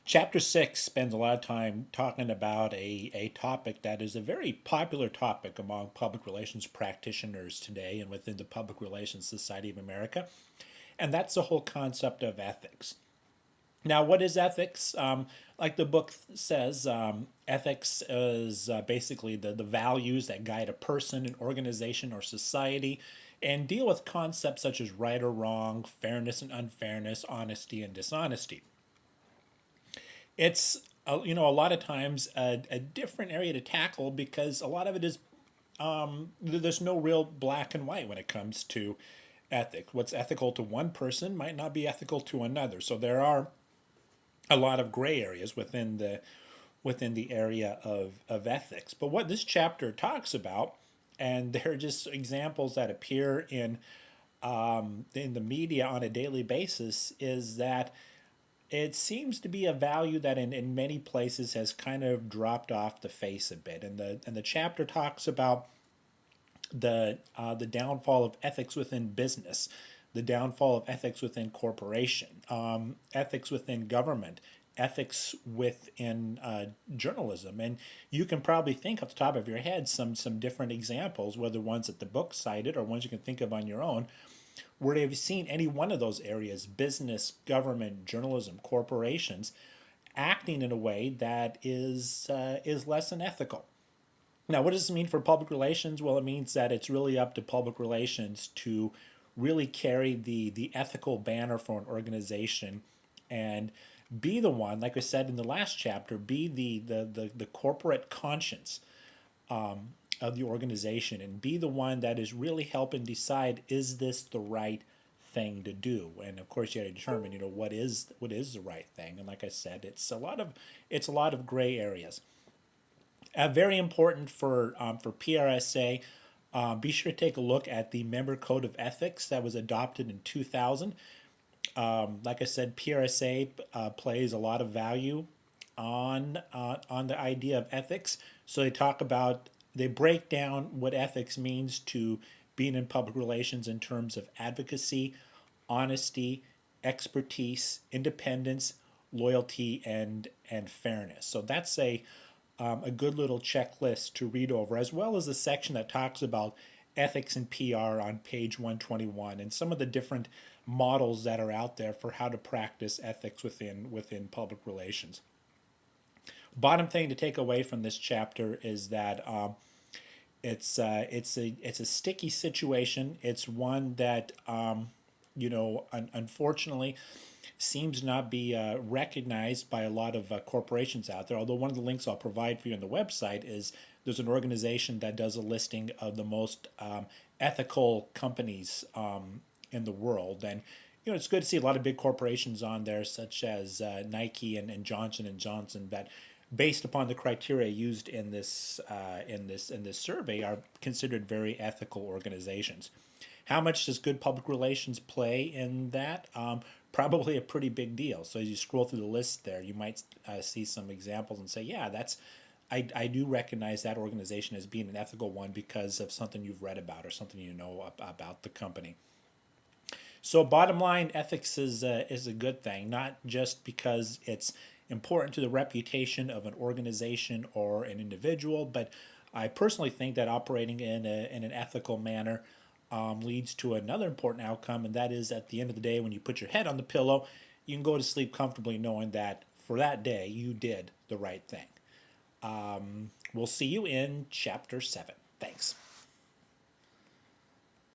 Chapter 6 spends a lot of time talking about a topic that is a very popular topic among public relations practitioners today and within the Public Relations Society of America, and that's the whole concept of ethics. Now, what is ethics? Like the book says, ethics is basically the values that guide a person, an organization, or society, and deal with concepts such as right or wrong, fairness and unfairness, honesty and dishonesty. It's a lot of times a different area to tackle because a lot of it is there's no real black and white when it comes to ethics. What's ethical to one person might not be ethical to another. So there are a lot of gray areas within the area of ethics. But what this chapter talks about, and there are just examples that appear in the media on a daily basis, is that it seems to be a value that in many places has kind of dropped off the face a bit. And the chapter talks about the downfall of ethics within business, the downfall of ethics within corporation, ethics within government, ethics within journalism. And you can probably think off the top of your head some different examples, whether ones that the book cited or ones you can think of on your own, where have you seen any one of those areas, business, government, journalism, corporations, acting in a way that is less than ethical? Now, what does this mean for public relations? Well, it means that it's really up to public relations to really carry the ethical banner for an organization and be the one, like I said in the last chapter, be the corporate conscience of the organization and be the one that is really helping decide, is this the right thing to do? And of course you got to determine, what is the right thing. And like I said, it's a lot of gray areas. Very important for PRSA. Be sure to take a look at the member code of ethics that was adopted in 2000. Like I said, PRSA plays a lot of value on the idea of ethics. So they break down what ethics means to being in public relations in terms of advocacy, honesty, expertise, independence, loyalty, and fairness. So that's a good little checklist to read over, as well as the section that talks about ethics and PR on page 121 and some of the different models that are out there for how to practice ethics within public relations. Bottom thing to take away from this chapter is that it's a sticky situation. It's one that unfortunately seems not be recognized by a lot of corporations out there. Although one of the links I'll provide for you on the website is there's an organization that does a listing of the most ethical companies in the world, and it's good to see a lot of big corporations on there, such as Nike and Johnson and Johnson, that based upon the criteria used in this survey are considered very ethical organizations. How much does good public relations play in that? Probably a pretty big deal. So as you scroll through the list there, you might see some examples and say, yeah, I do recognize that organization as being an ethical one because of something you've read about or something you know about the company. So bottom line, ethics is a good thing, not just because it's important to the reputation of an organization or an individual, but I personally think that operating in an ethical manner leads to another important outcome, and that is at the end of the day, when you put your head on the pillow, you can go to sleep comfortably knowing that for that day you did the right thing. We'll see you in chapter 7. Thanks.